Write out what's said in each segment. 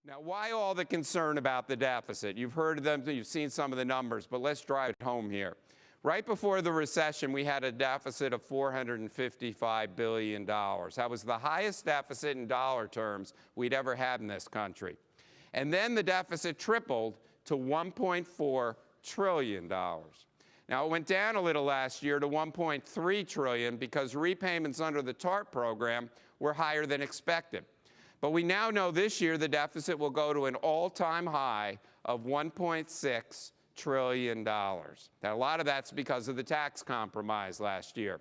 Now, why all the concern about the deficit? You've heard of them, you've seen some of the numbers, but let's drive it home here. Right before the recession, we had a deficit of $455 billion. That was the highest deficit in dollar terms we'd ever had in this country. And then the deficit tripled to $1.4 trillion. Now, it went down a little last year to $1.3 trillion because repayments under the TARP program were higher than expected. But we now know this year the deficit will go to an all-time high of $1.6 trillion. Now, a lot of that's because of the tax compromise last year.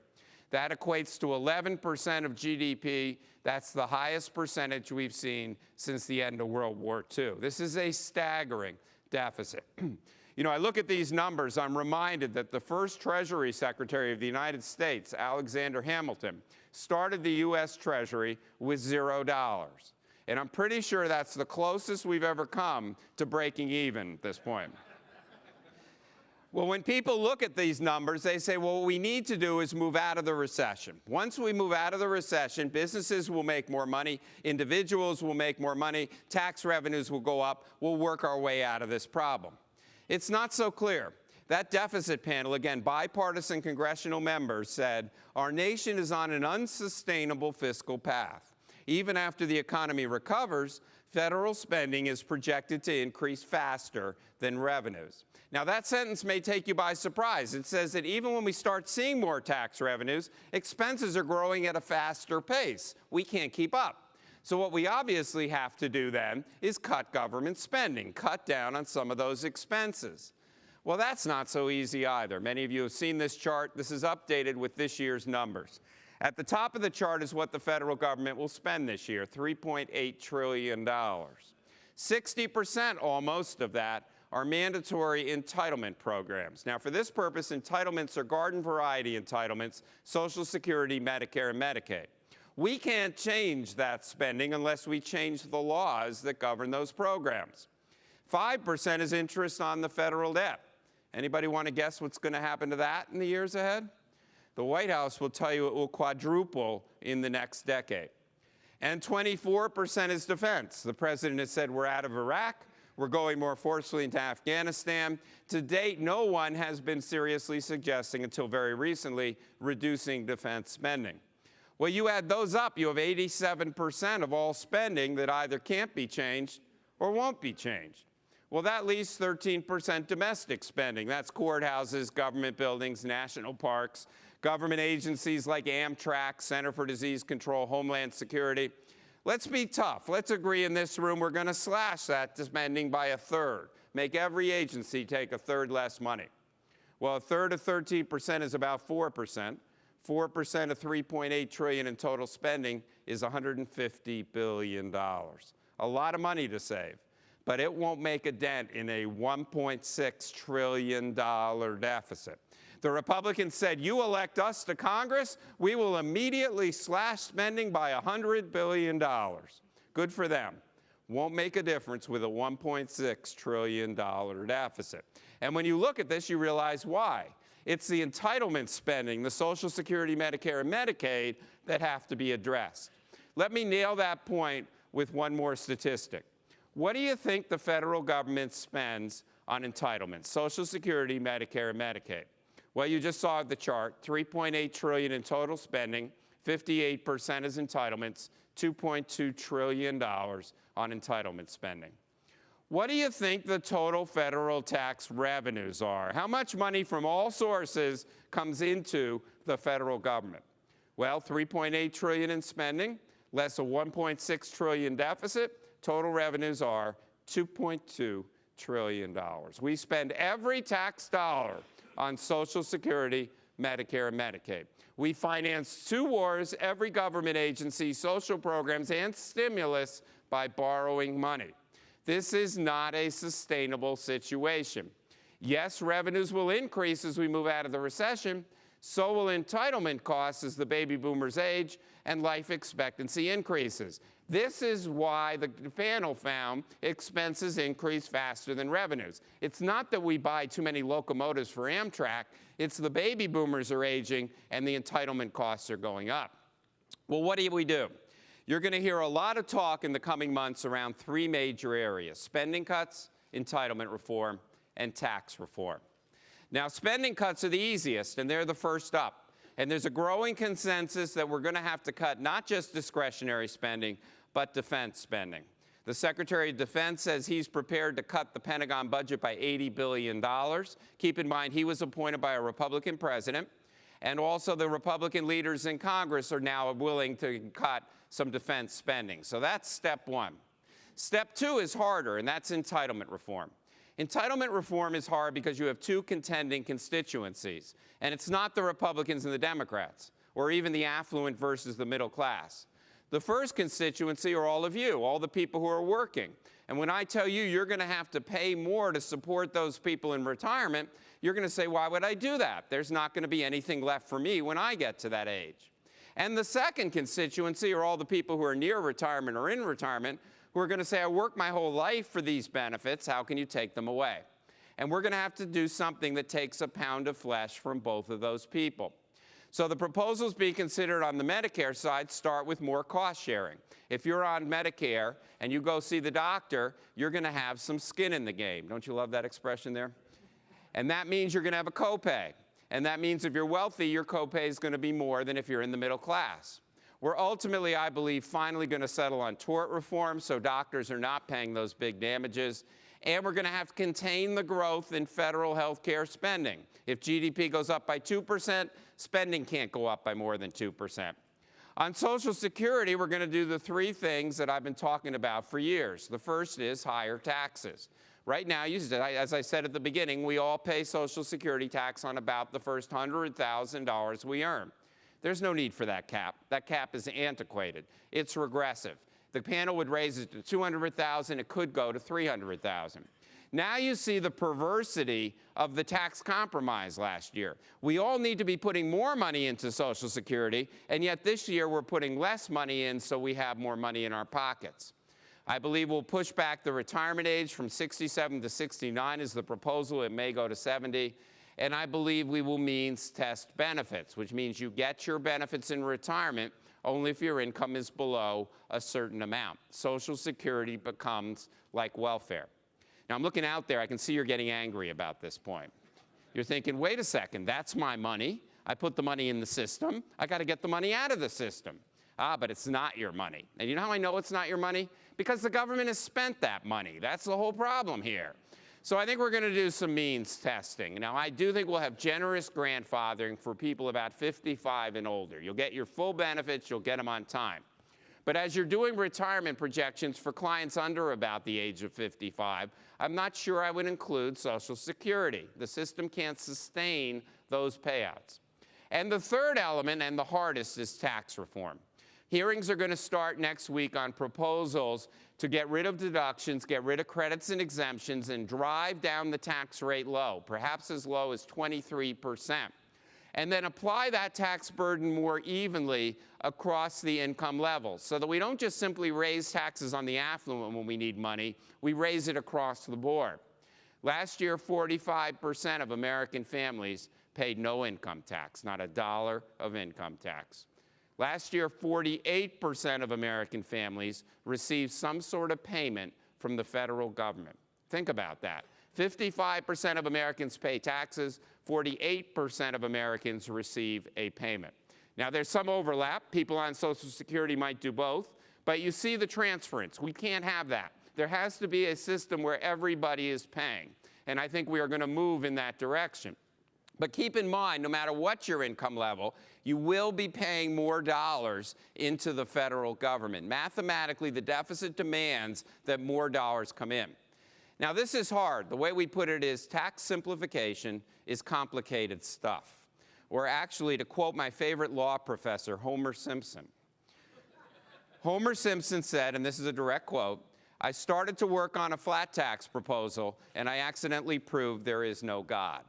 That equates to 11% of GDP. That's the highest percentage we've seen since the end of World War II. This is a staggering deficit. You know, I look at these numbers, I'm reminded that the first Treasury Secretary of the United States, Alexander Hamilton, started the U.S. Treasury with $0. And I'm pretty sure that's the closest we've ever come to breaking even at this point. Well, when people look at these numbers, they say, well, what we need to do is move out of the recession. Once we move out of the recession, businesses will make more money, individuals will make more money, tax revenues will go up, we'll work our way out of this problem. It's not so clear. That deficit panel, again, bipartisan congressional members, said our nation is on an unsustainable fiscal path. Even after the economy recovers, federal spending is projected to increase faster than revenues. Now, that sentence may take you by surprise. It says that even when we start seeing more tax revenues, expenses are growing at a faster pace. We can't keep up. So what we obviously have to do then is cut government spending, cut down on some of those expenses. Well, that's not so easy either. Many of you have seen this chart. This is updated with this year's numbers. At the top of the chart is what the federal government will spend this year, $3.8 trillion. 60% almost of that are mandatory entitlement programs. Now, for this purpose, entitlements are garden variety entitlements, Social Security, Medicare, and Medicaid. We can't change that spending unless we change the laws that govern those programs. 5% is interest on the federal debt. Anybody want to guess what's going to happen to that in the years ahead? The White House will tell you it will quadruple in the next decade. And 24% is defense. The president has said we're out of Iraq. We're going more forcefully into Afghanistan. To date, no one has been seriously suggesting, until very recently, reducing defense spending. Well, you add those up, you have 87% of all spending that either can't be changed or won't be changed. Well, that leaves 13% domestic spending. That's courthouses, government buildings, national parks, government agencies like Amtrak, Center for Disease Control, Homeland Security. Let's be tough. Let's agree in this room we're going to slash that spending by a third, make every agency take a third less money. Well, a third of 13% is about 4%. 4% of $3.8 trillion in total spending is $150 billion. A lot of money to save, but it won't make a dent in a $1.6 trillion deficit. The Republicans said, you elect us to Congress, we will immediately slash spending by $100 billion. Good for them. Won't make a difference with a $1.6 trillion deficit. And when you look at this, you realize why. It's the entitlement spending, the Social Security, Medicare, and Medicaid that have to be addressed. Let me nail that point with one more statistic. What do you think the federal government spends on entitlements, Social Security, Medicare, and Medicaid? Well, you just saw the chart, $3.8 trillion in total spending, 58% is entitlements, $2.2 trillion on entitlement spending. What do you think the total federal tax revenues are? How much money from all sources comes into the federal government? Well, $3.8 trillion in spending, less a $1.6 trillion deficit. Total revenues are $2.2 trillion. We spend every tax dollar on Social Security, Medicare, and Medicaid. We finance 2 wars, every government agency, social programs, and stimulus by borrowing money. This is not a sustainable situation. Yes, revenues will increase as we move out of the recession. So will entitlement costs as the baby boomers age and life expectancy increases. This is why the panel found expenses increase faster than revenues. It's not that we buy too many locomotives for Amtrak. It's the baby boomers are aging and the entitlement costs are going up. Well, what do we do? You're going to hear a lot of talk in the coming months around three major areas: spending cuts, entitlement reform, and tax reform. Now, spending cuts are the easiest, and they're the first up. And there's a growing consensus that we're going to have to cut not just discretionary spending, but defense spending. The Secretary of Defense says he's prepared to cut the Pentagon budget by $80 billion. Keep in mind, he was appointed by a Republican president, and also the Republican leaders in Congress are now willing to cut some defense spending. So that's step one. Step two is harder, and that's entitlement reform. Entitlement reform is hard because you have two contending constituencies, and it's not the Republicans and the Democrats, or even the affluent versus the middle class. The first constituency are all of you, all the people who are working. And when I tell you you're going to have to pay more to support those people in retirement, you're going to say, why would I do that? There's not going to be anything left for me when I get to that age. And the second constituency are all the people who are near retirement or in retirement who are going to say, I worked my whole life for these benefits, how can you take them away? And we're going to have to do something that takes a pound of flesh from both of those people. So the proposals being considered on the Medicare side start with more cost sharing. If you're on Medicare and you go see the doctor, you're going to have some skin in the game. Don't you love that expression there? And that means you're going to have a copay. And that means if you're wealthy, your copay is going to be more than if you're in the middle class. We're ultimately, I believe, finally going to settle on tort reform so doctors are not paying those big damages. And we're going to have to contain the growth in federal health care spending. If GDP goes up by 2%, spending can't go up by more than 2%. On Social Security, we're going to do the three things that I've been talking about for years. The first is higher taxes. Right now, as I said at the beginning, we all pay Social Security tax on about the first $100,000 we earn. There's no need for that cap. That cap is antiquated. It's regressive. The panel would raise it to $200,000. It could go to $300,000. Now you see the perversity of the tax compromise last year. We all need to be putting more money into Social Security, and yet this year we're putting less money in so we have more money in our pockets. I believe we'll push back the retirement age from 67 to 69 is the proposal. It may go to 70. And I believe we will means test benefits, which means you get your benefits in retirement only if your income is below a certain amount. Social Security becomes like welfare. Now, I'm looking out there. I can see you're getting angry about this point. You're thinking, wait a second, that's my money. I put the money in the system. I got to get the money out of the system. But it's not your money. And you know how I know it's not your money? Because the government has spent that money. That's the whole problem here. So I think we're going to do some means testing. Now, I do think we'll have generous grandfathering for people about 55 and older. You'll get your full benefits. You'll get them on time. But as you're doing retirement projections for clients under about the age of 55, I'm not sure I would include Social Security. The system can't sustain those payouts. And the third element, and the hardest, is tax reform. Hearings are going to start next week on proposals to get rid of deductions, get rid of credits and exemptions, and drive down the tax rate low, perhaps as low as 23%. And then apply that tax burden more evenly across the income levels so that we don't just simply raise taxes on the affluent when we need money, we raise it across the board. Last year, 45% of American families paid no income tax, not a dollar of income tax. Last year, 48% of American families received some sort of payment from the federal government. Think about that. 55% of Americans pay taxes, 48% of Americans receive a payment. Now, there's some overlap. People on Social Security might do both, but you see the transference. We can't have that. There has to be a system where everybody is paying, and I think we are going to move in that direction. But keep in mind, no matter what your income level, you will be paying more dollars into the federal government. Mathematically, the deficit demands that more dollars come in. Now, this is hard. The way we put it is tax simplification is complicated stuff. Or actually, to quote my favorite law professor, Homer Simpson. Homer Simpson said, and this is a direct quote, "I started to work on a flat tax proposal, and I accidentally proved there is no God."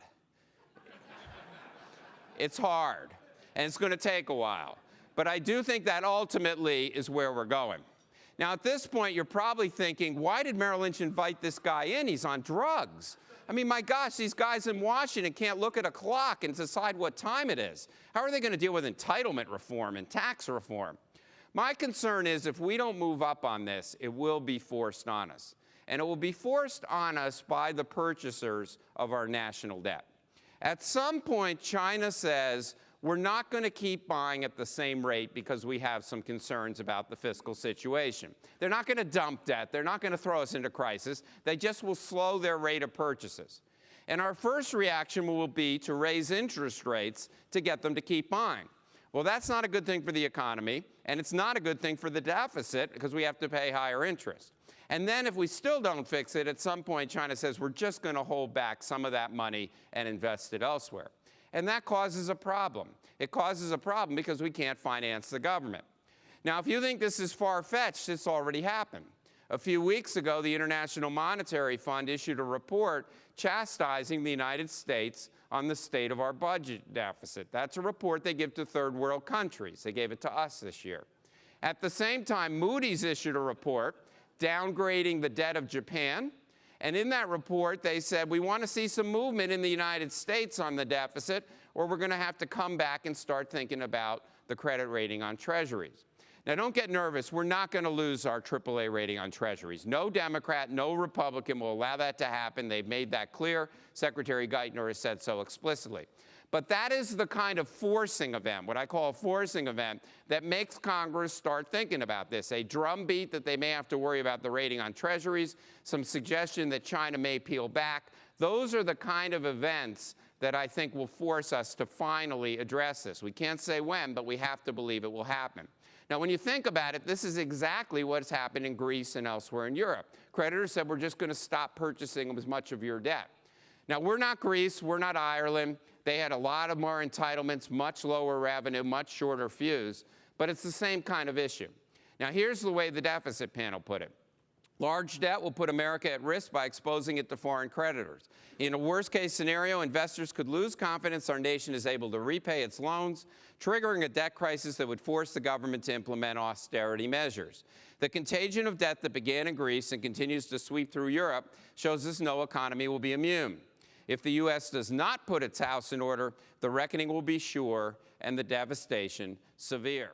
It's hard, and it's going to take a while. But I do think that ultimately is where we're going. Now, at this point, you're probably thinking, why did Merrill Lynch invite this guy in? He's on drugs. I mean, my gosh, these guys in Washington can't look at a clock and decide what time it is. How are they going to deal with entitlement reform and tax reform? My concern is if we don't move up on this, it will be forced on us. And it will be forced on us by the purchasers of our national debt. At some point, China says, we're not going to keep buying at the same rate because we have some concerns about the fiscal situation. They're not going to dump debt. They're not going to throw us into crisis. They just will slow their rate of purchases. And our first reaction will be to raise interest rates to get them to keep buying. Well, that's not a good thing for the economy, and it's not a good thing for the deficit because we have to pay higher interest. And then if we still don't fix it, at some point China says we're just going to hold back some of that money and invest it elsewhere. And that causes a problem. It causes a problem because we can't finance the government. Now, if you think this is far-fetched, it's already happened. A few weeks ago, the International Monetary Fund issued a report chastising the United States on the state of our budget deficit. That's a report they give to third world countries. They gave it to us this year. At the same time, Moody's issued a report downgrading the debt of Japan. And in that report, they said, we want to see some movement in the United States on the deficit, or we're going to have to come back and start thinking about the credit rating on treasuries. Now, don't get nervous. We're not going to lose our AAA rating on treasuries. No Democrat, no Republican will allow that to happen. They've made that clear. Secretary Geithner has said so explicitly. But that is the kind of forcing event, what I call a forcing event, that makes Congress start thinking about this. A drumbeat that they may have to worry about the rating on treasuries, some suggestion that China may peel back. Those are the kind of events that I think will force us to finally address this. We can't say when, but we have to believe it will happen. Now, when you think about it, this is exactly what's happened in Greece and elsewhere in Europe. Creditors said, we're just going to stop purchasing as much of your debt. Now, we're not Greece, we're not Ireland. They had a lot of more entitlements, much lower revenue, much shorter fuse, but it's the same kind of issue. Now, here's the way the deficit panel put it. Large debt will put America at risk by exposing it to foreign creditors. In a worst-case scenario, investors could lose confidence our nation is able to repay its loans, triggering a debt crisis that would force the government to implement austerity measures. The contagion of debt that began in Greece and continues to sweep through Europe shows us no economy will be immune. If the U.S. does not put its house in order, the reckoning will be sure and the devastation severe.